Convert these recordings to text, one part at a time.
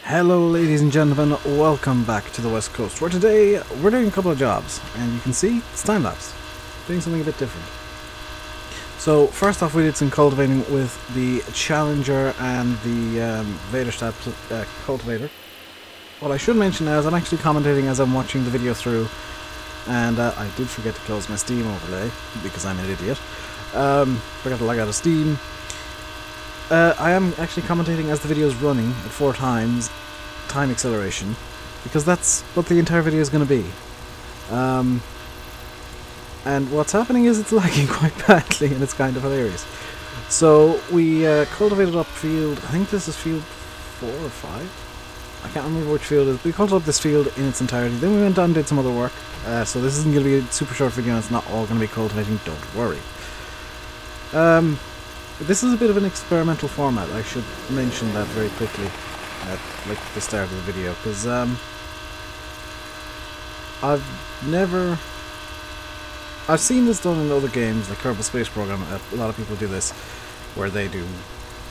Hello ladies and gentlemen, welcome back to the West Coast, where today we're doing a couple of jobs, and you can see it's time-lapse, doing something a bit different. So first off we did some cultivating with the Challenger and the Vaderstadt cultivator. What I should mention now is I'm actually commentating as I'm watching the video through, and I did forget to close my Steam overlay, because I'm an idiot. Forgot to log out of Steam. I am actually commentating as the video is running at 4 times time acceleration, because that's what the entire video is going to be. And what's happening is it's lagging quite badly, and it's kind of hilarious. So we cultivated up field, I think this is field 4 or 5? I can't remember which field it is. We cultivated up this field in its entirety, then we went on and did some other work. So this isn't going to be a super short video, and it's not all going to be cultivating, don't worry. This is a bit of an experimental format. I should mention that very quickly at like the start of the video, because I've seen this done in other games like Kerbal Space Program. A lot of people do this, where they do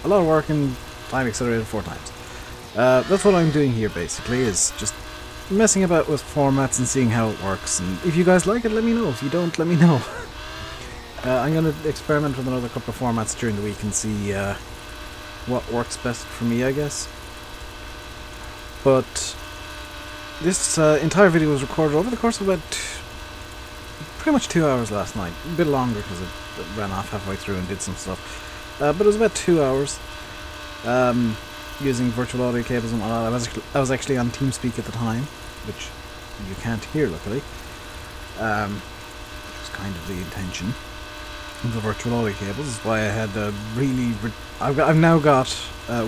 a lot of work in time accelerated 4 times. That's what I'm doing here basically, is just messing about with formats and seeing how it works, and if you guys like it, let me know. If you don't, let me know. I'm going to experiment with another couple of formats during the week and see what works best for me, I guess. But this entire video was recorded over the course of about pretty much 2 hours last night. A bit longer because it ran off halfway through and did some stuff. But it was about 2 hours using virtual audio cables and whatnot. I was actually on TeamSpeak at the time, which you can't hear luckily. Which was kind of the intention. The virtual audio cables is why I had I've now got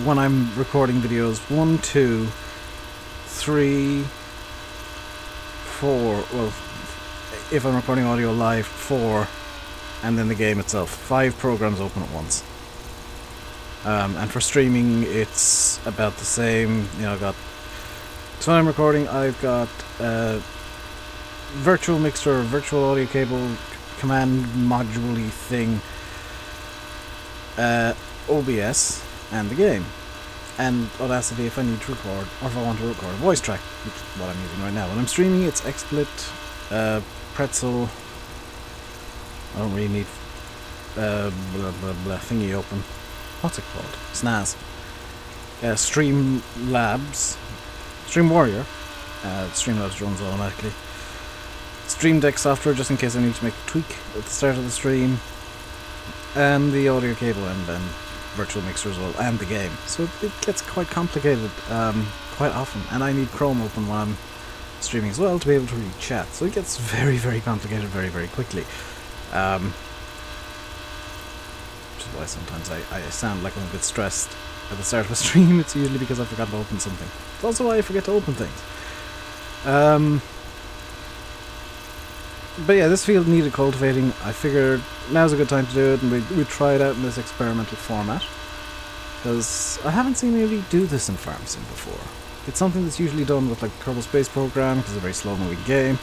when I'm recording videos 1, 2, 3, 4. Well, if I'm recording audio live, 4, and then the game itself, 5 programs open at once. And for streaming, it's about the same. You know, I've got. So when I'm recording, I've got virtual mixer, virtual audio cable, command module-y thing, OBS, and the game, and Audacity if I need to record, or if I want to record a voice track, which is what I'm using right now. When I'm streaming, it's XSplit, Pretzel. I don't really need blah blah thingy open. What's it called? Snaz. Streamlabs, Stream Warrior. Streamlabs runs automatically. Stream Deck software, just in case I need to make a tweak at the start of the stream, and the audio cable, and then virtual mixer as well, and the game. So it gets quite complicated quite often, and I need Chrome open when I'm streaming as well to be able to read chat, so it gets very, very complicated very, very quickly. Which is why sometimes I sound like I'm a bit stressed at the start of a stream. It's usually because I forgot to open something. It's also why I forget to open things. But yeah, this field needed cultivating. I figured now's a good time to do it, and we'd try it out in this experimental format, because I haven't seen anybody do this in FarmSim before. It's something that's usually done with like Kerbal Space Program, because it's a very slow moving game.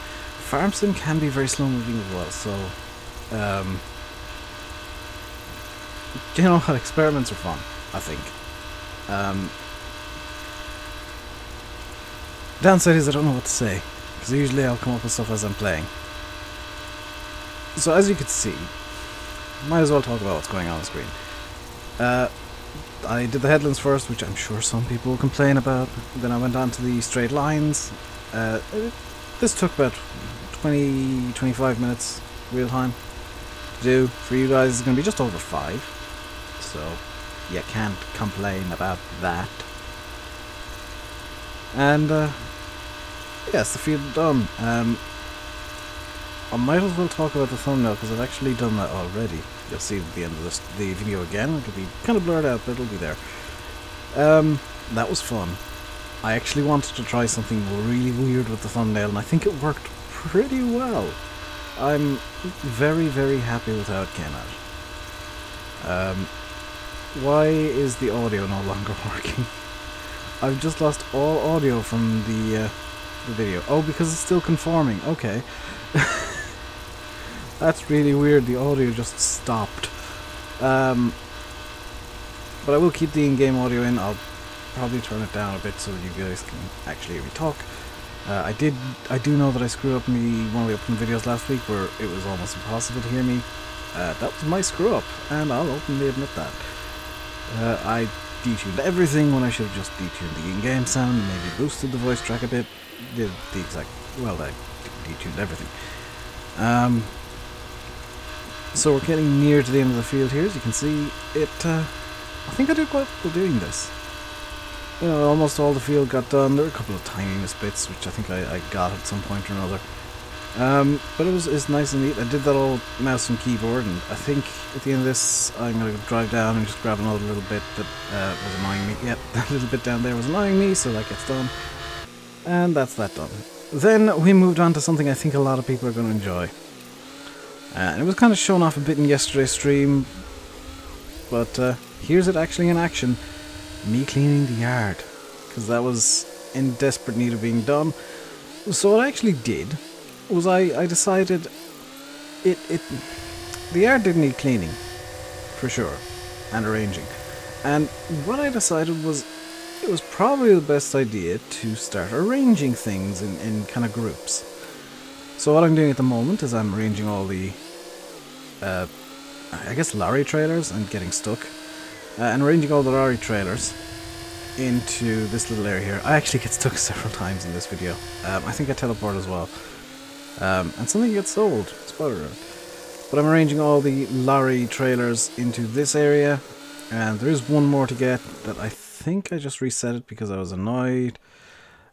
FarmSim can be very slow moving as well, so you know what, experiments are fun, I think. Downside is I don't know what to say, because usually I'll come up with stuff as I'm playing. So as you can see, might as well talk about what's going on screen. I did the headlands first, which I'm sure some people will complain about. Then I went on to the straight lines. This took about 20-25 minutes real time to do. For you guys, it's going to be just over 5. So you can't complain about that. And yes, the field done. I might as well talk about the thumbnail, because I've actually done that already. You'll see at the end of the video again. It'll be kind of blurred out, but it'll be there. That was fun. I actually wanted to try something really weird with the thumbnail, and I think it worked pretty well. I'm very, very happy with how it came out. Why is the audio no longer working? I've just lost all audio from the video. Oh, because it's still conforming. Okay. That's really weird, the audio just stopped. But I will keep the in-game audio in. I'll probably turn it down a bit so you guys can actually hear me talk. I do know that I screwed up in one of the opening videos last week where it was almost impossible to hear me. That was my screw up, and I'll openly admit that. I detuned everything when I should have just detuned the in-game sound, maybe boosted the voice track a bit. Did the exact, well, I detuned everything. So we're getting near to the end of the field here. As you can see, I think I did quite well doing this. You know, almost all the field got done. There were a couple of tiny bits which I think I got at some point or another. But it's nice and neat. I did that all mouse and keyboard, and I think at the end of this I'm going to drive down and just grab another little bit that was annoying me. Yep, that little bit down there was annoying me, so that gets done. And that's that done. Then we moved on to something I think a lot of people are going to enjoy. And it was kind of shown off a bit in yesterday's stream, but here's it actually in action. Me cleaning the yard, because that was in desperate need of being done. So what I actually did was I decided the yard did need cleaning, for sure, and arranging. And what I decided was it was probably the best idea to start arranging things in kind of groups. So what I'm doing at the moment is I'm arranging all the, I guess, lorry trailers and getting stuck. And arranging all the lorry trailers into this little area here. I actually get stuck several times in this video. I think I teleport as well. And something gets sold. Spoiler alert. But I'm arranging all the lorry trailers into this area. And there is one more to get that I think I just reset it because I was annoyed.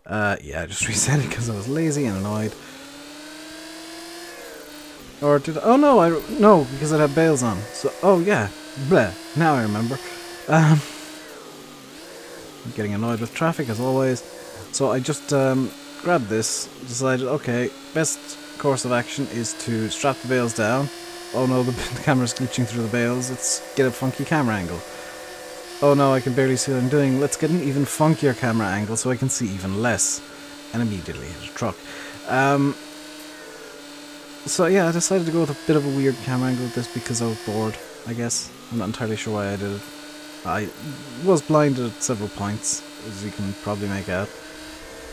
Yeah, I just reset it because I was lazy and annoyed. Or did I? Oh no, no, because it had bales on. So, oh yeah, bleh, now I remember. I'm getting annoyed with traffic as always. So I just grabbed this, decided, okay, best course of action is to strap the bales down. Oh no, the camera's glitching through the bales. Let's get a funky camera angle. Oh no, I can barely see what I'm doing. Let's get an even funkier camera angle so I can see even less. And immediately hit a truck. So yeah, I decided to go with a bit of a weird camera angle with this because I was bored, I guess. I'm not entirely sure why I did it. I was blinded at several points, as you can probably make out.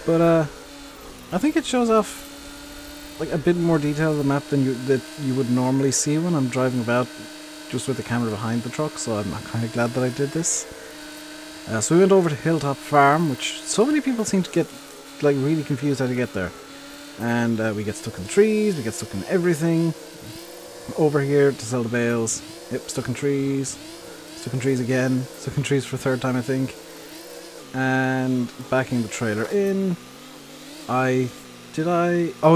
But I think it shows off like a bit more detail of the map than you would normally see when I'm driving about just with the camera behind the truck, so I'm kind of glad that I did this. So we went over to Hilltop Farm, which so many people seem to get like really confused how to get there. And we get stuck in the trees, we get stuck in everything. Over here to sell the bales. Yep, stuck in trees again, stuck in trees for a third time I think. And backing the trailer in. Oh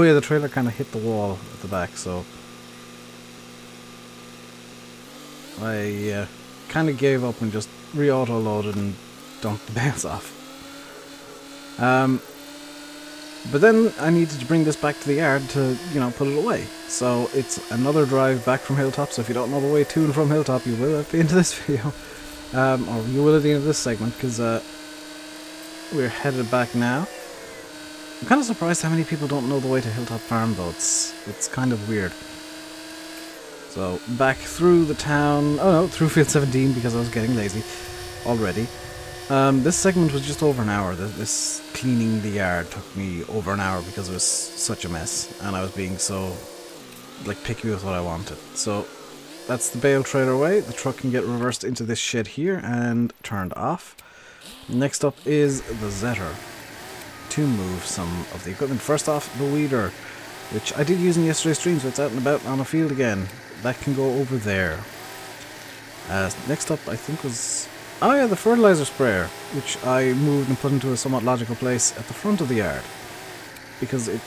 yeah, the trailer kind of hit the wall at the back, so I kind of gave up and just re-auto loaded and dumped the bales off. But then I needed to bring this back to the yard to, you know, put it away. So it's another drive back from Hilltop, so if you don't know the way to and from Hilltop, you will at the end of this video. Or you will at the end of this segment, because we're headed back now. I'm kind of surprised how many people don't know the way to Hilltop Farm, though. It's kind of weird. So, back through the town, oh no, through Field 17, because I was getting lazy already. This segment was just over an hour. This cleaning the yard took me over an hour because it was such a mess, and I was being so like picky with what I wanted. So that's the bale trailer away. The truck can get reversed into this shed here and turned off. Next up is the Zetter to move some of the equipment. First off, the weeder, which I did use in yesterday's stream, so it's out and about on a field again. That can go over there. Next up, I think was... oh yeah, the fertilizer sprayer, which I moved and put into a somewhat logical place at the front of the yard. Because it...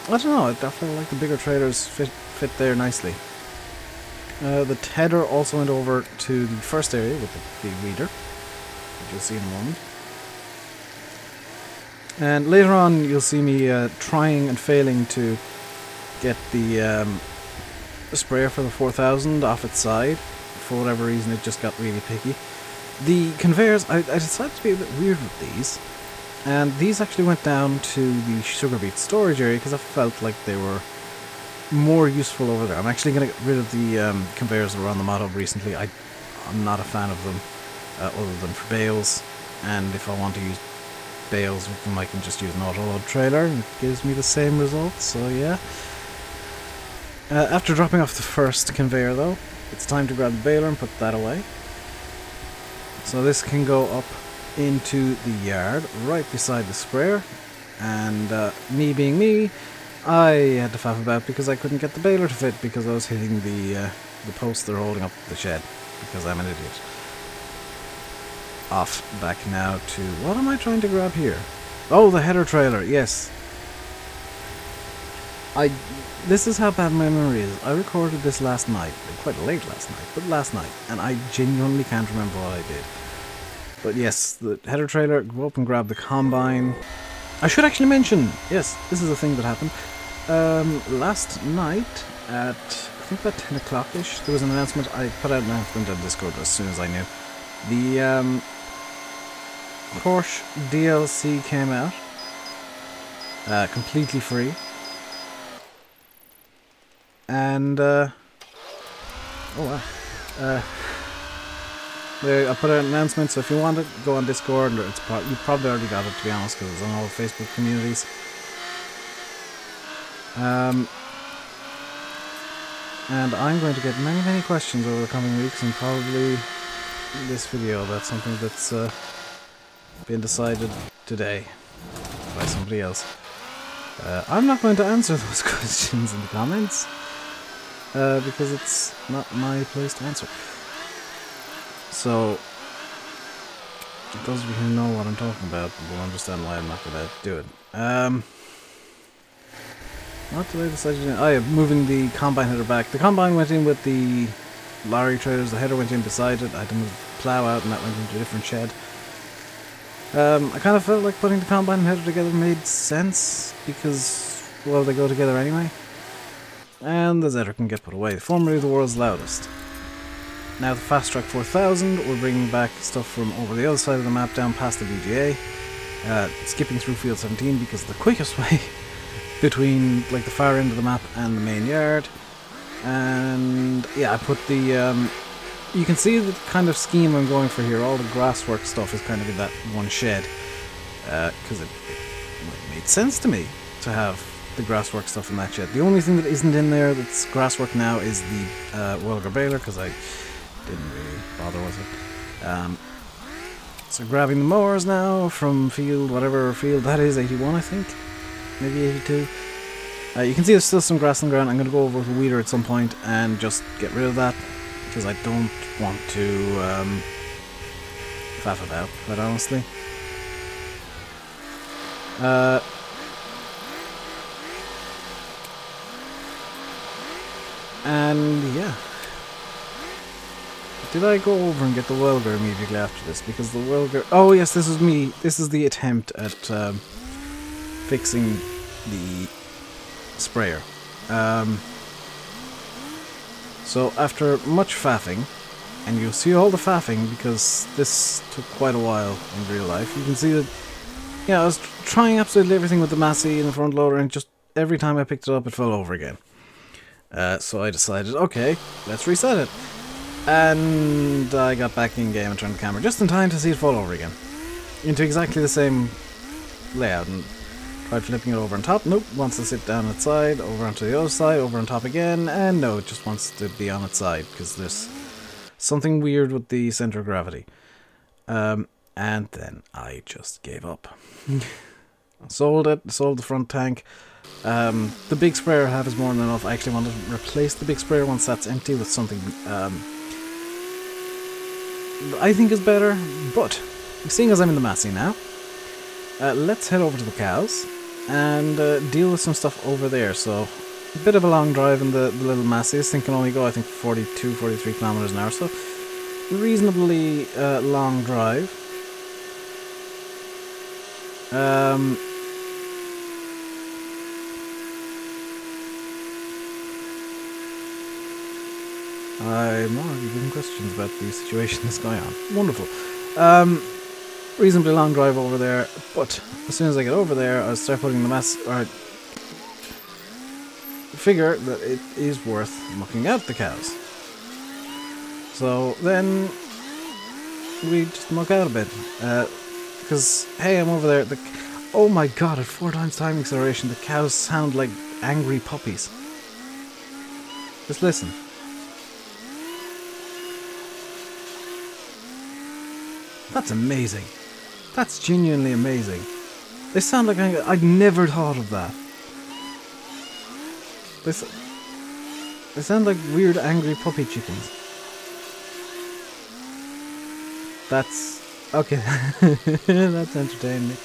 I don't know, I felt like the bigger trailers fit there nicely. The tedder also went over to the first area with the big weeder, which you'll see in a moment. And later on you'll see me trying and failing to get the sprayer for the 4000 off its side. For whatever reason it just got really picky. The conveyors, I decided to be a bit weird with these. And these actually went down to the sugar beet storage area because I felt like they were more useful over there. I'm actually going to get rid of the conveyors that were on the mod hub recently. I'm not a fan of them, other than for bales. and if I want to use bales with them I can just use an auto-load trailer and it gives me the same results, so yeah. After dropping off the first conveyor though, it's time to grab the baler and put that away. So this can go up into the yard right beside the sprayer, and me being me, I had to faff about because I couldn't get the baler to fit because I was hitting the posts that are holding up the shed because I'm an idiot. Off back now to, what am I trying to grab here? Oh, the header trailer, yes. This is how bad my memory is. I recorded this last night, quite late last night, but last night, and I genuinely can't remember what I did. But yes, the header trailer, go up and grab the combine. I should actually mention, yes, this is a thing that happened. Last night at, I think about 10 o'clock-ish, there was an announcement. I put out an announcement on Discord as soon as I knew. The Porsche DLC came out, completely free. And, oh wow. I put out an announcement, so if you want it, go on Discord. Or you probably already got it, to be honest, because it's on all the Facebook communities. And I'm going to get many, many questions over the coming weeks, and probably this video about something that's been decided today by somebody else. I'm not going to answer those questions in the comments, because it's not my place to answer. So, those of you who know what I'm talking about will understand why I'm not going to do it. What did I decide to do? Oh yeah, moving the combine header back. The combine went in with the lorry trailers, the header went in beside it. I had to move the plough out and that went into a different shed. I kind of felt like putting the combine and header together made sense because, well, they go together anyway. And the Zetter can get put away. Formerly the world's loudest. Now the Fast Track 4000, we're bringing back stuff from over the other side of the map down past the BGA. Skipping through Field 17 because the quickest way between like the far end of the map and the main yard. And yeah, I put the you can see the kind of scheme I'm going for here. All the grasswork stuff is kind of in that one shed because it made sense to me to have the grasswork stuff in that shed. The only thing that isn't in there that's grasswork now is the Welger baler, because I didn't really bother with it. So grabbing the mowers now from field, whatever field that is, 81 I think, maybe 82. You can see there's still some grass on the ground. I'm going to go over with a weeder at some point and just get rid of that, because I don't want to faff about, quite honestly. And yeah. Did I go over and get the welder immediately after this? Because the welder... Oh yes, this is me. This is the attempt at fixing the sprayer. So after much faffing, and you'll see all the faffing because this took quite a while in real life, you can see that, yeah, I was trying absolutely everything with the Massey and the front loader, and just every time I picked it up it fell over again. So I decided, okay, let's reset it. And I got back in game and turned the camera just in time to see it fall over again. Into exactly the same layout, and tried flipping it over on top. Nope, wants to sit down its side, over onto the other side, over on top again, and no, it just wants to be on its side because there's something weird with the center of gravity. And then I just gave up. Sold it, sold the front tank. The big sprayer I have is more than enough. I actually want to replace the big sprayer once that's empty with something I think is better, but seeing as I'm in the Massey now, let's head over to the cows and deal with some stuff over there. So a bit of a long drive in the little Massey. This thing can only go, I think, 42, 43 kilometers an hour, so reasonably long drive. I'm already getting questions about the situation that's going on. Wonderful. Reasonably long drive over there, but as soon as I get over there, I'll start putting the mass. Or figure that it is worth mucking out the cows. So then we just muck out a bit. because, hey, I'm over there. Oh my god, at 4 times time acceleration, the cows sound like angry puppies. Just listen. That's amazing. That's genuinely amazing. They sound like I'd never thought of that. They sound like weird angry puppy chickens. That's okay. That's entertaining me.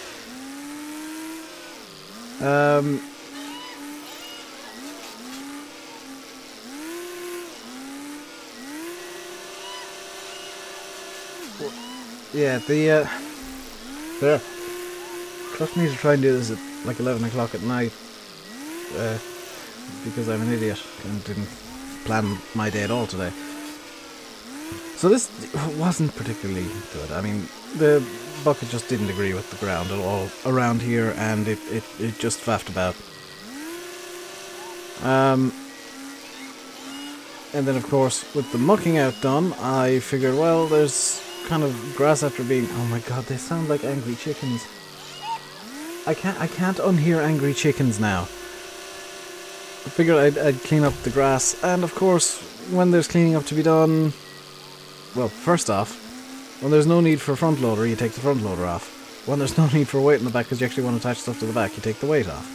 Yeah, there. Trust me to try and do this at like 11 o'clock at night, because I'm an idiot and didn't plan my day at all today. So this wasn't particularly good. I mean, the bucket just didn't agree with the ground at all around here, and it just faffed about. And then of course, with the mucking out done, I figured, well, there's kind of grass after being... Oh my god, they sound like angry chickens. I can't unhear angry chickens now. I figured I'd clean up the grass, and of course, when there's cleaning up to be done... Well, first off, when there's no need for a front loader, you take the front loader off. When there's no need for weight in the back because you actually want to attach stuff to the back, you take the weight off.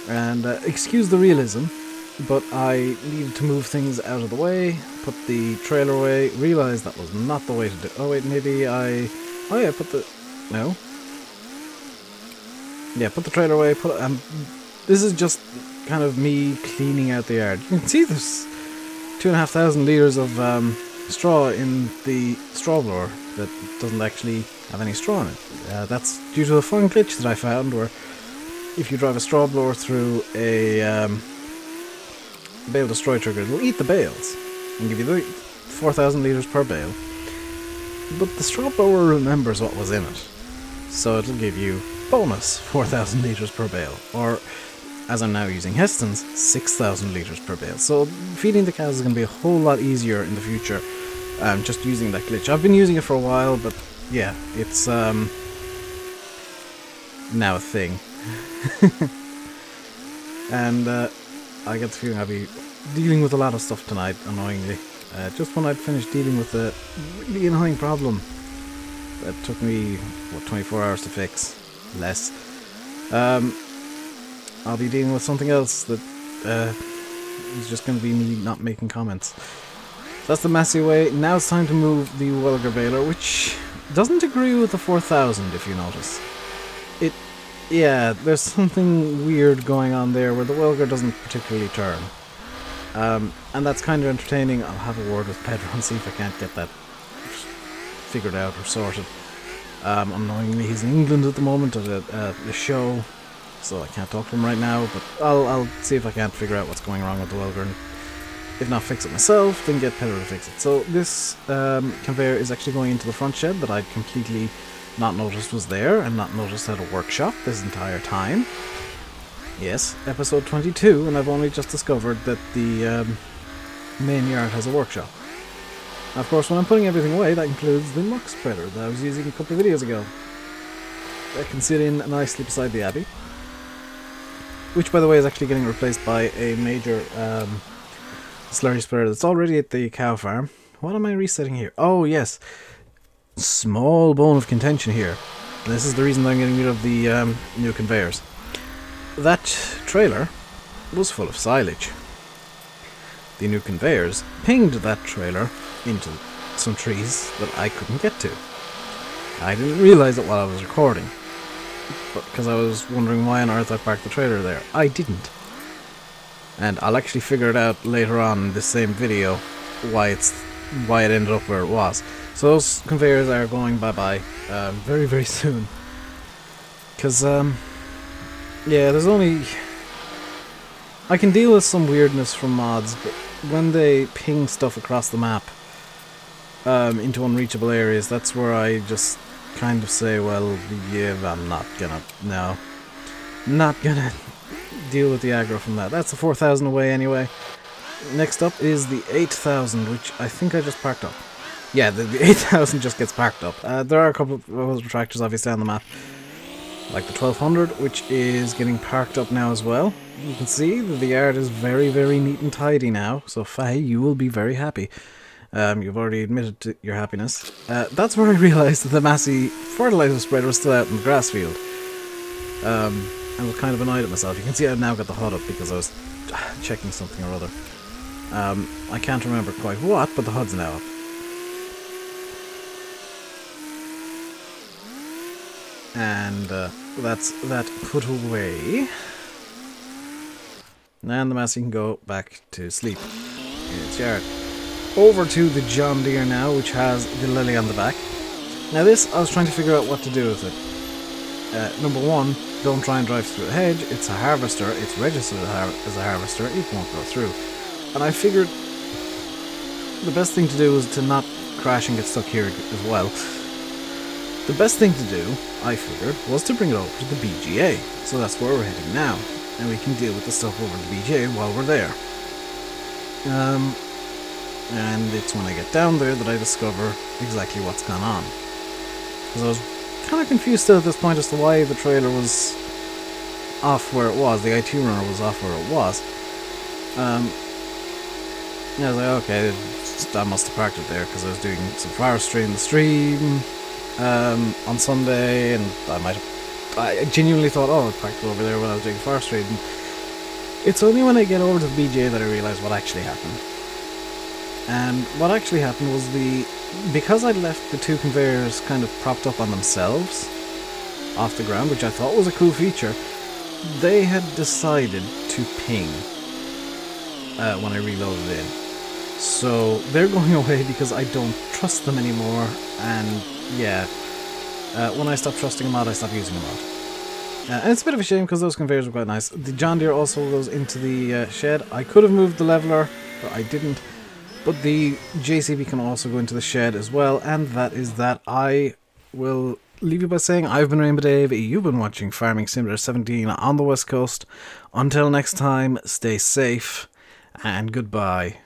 And excuse the realism, but I needed to move things out of the way, put the trailer away, realised that was not the way to do it. Oh wait, maybe I... Oh yeah, put the... No. Yeah, put the trailer away, put it... this is just kind of me cleaning out the yard. You can see there's 2,500 litres of straw in the straw blower that doesn't actually have any straw in it. That's due to a fun glitch that I found where if you drive a straw blower through a bale destroy trigger, it'll eat the bales and give you the 4,000 litres per bale. But the straw blower remembers what was in it, so it'll give you bonus 4,000 litres per bale, or as I'm now using Heston's, 6,000 litres per bale. So feeding the cows is going to be a whole lot easier in the future, just using that glitch. I've been using it for a while, but yeah, it's now a thing. And I get the feeling I'll be dealing with a lot of stuff tonight, annoyingly. Just when I'd finished dealing with a really annoying problem that took me, what, 24 hours to fix? Less. I'll be dealing with something else that is just going to be me not making comments. That's the messy way. Now it's time to move the Welger baler, which doesn't agree with the 4,000, if you notice. Yeah, there's something weird going on there where the Welger doesn't particularly turn. And that's kind of entertaining. I'll have a word with Pedro and see if I can't get that figured out or sorted. Annoyingly, he's in England at the moment at a show, so I can't talk to him right now, but I'll see if I can't figure out what's going wrong with the Welger, and if not fix it myself, then get Pedro to fix it. So this conveyor is actually going into the front shed that I'd completely not noticed was there, and not noticed at a workshop this entire time. Yes, episode 22, and I've only just discovered that the main yard has a workshop. Of course, when I'm putting everything away, that includes the muck spreader that I was using a couple of videos ago. That can sit in nicely beside the Abbey. Which, by the way, is actually getting replaced by a major slurry spreader that's already at the cow farm. What am I resetting here? Oh, yes. Small bone of contention here. This is the reason that I'm getting rid of the new conveyors. That trailer was full of silage. The new conveyors pinged that trailer into some trees that I couldn't get to. I didn't realise it while I was recording, but because I was wondering why on earth I parked the trailer there. I didn't. And I'll actually figure it out later on in this same video why it ended up where it was. So those conveyors are going bye-bye very, very soon. Because, yeah, there's only... I can deal with some weirdness from mods, but when they ping stuff across the map into unreachable areas, that's where I just kind of say, well, yeah, I'm not gonna... No. Not gonna deal with the aggro from that. That's the 4,000 away anyway. Next up is the 8,000, which I think I just parked up. yeah, the 8000 just gets parked up. There are a couple of other tractors obviously on the map, like the 1200, which is getting parked up now as well. You can see that the yard is very, very neat and tidy now, so Faye, you will be very happy. You've already admitted to your happiness. That's where I realised that the Massey fertiliser spreader was still out in the grass field. I was kind of annoyed at myself. You can see I've now got the HUD up because I was checking something or other. I can't remember quite what, but the HUD's now up. And that's that put away. And the Massey can go back to sleep in its yard. Over to the John Deere now, which has the lily on the back. Now this, I was trying to figure out what to do with it. Number one, don't try and drive through a hedge. It's a harvester. It's registered as a harvester. It won't go through. And I figured the best thing to do was to not crash and get stuck here as well. The best thing to do, I figured, was to bring it over to the BGA. So that's where we're heading now. And we can deal with the stuff over the BGA while we're there. And it's when I get down there that I discover exactly what's gone on. Because I was kind of confused still at this point as to why the trailer was off where it was. The IT runner was off where it was. I was like, okay, I must have parked it there because I was doing some forestry in the stream on Sunday, and I genuinely thought, oh, I parked it over there when I was doing forestry. And it's only when I get over to the BGA that I realise what actually happened. And what actually happened was because I'd left the two conveyors kind of propped up on themselves off the ground, which I thought was a cool feature, they had decided to ping when I reloaded in. So they're going away because I don't trust them anymore, and yeah, when I stop trusting them out, I stop using them out. And it's a bit of a shame because those conveyors were quite nice. The John Deere also goes into the shed. I could have moved the leveler, but I didn't. But the JCB can also go into the shed as well, and that is that. I will leave you by saying I've been RainbowDave, you've been watching Farming Simulator 17 on the West Coast. Until next time, stay safe, and goodbye.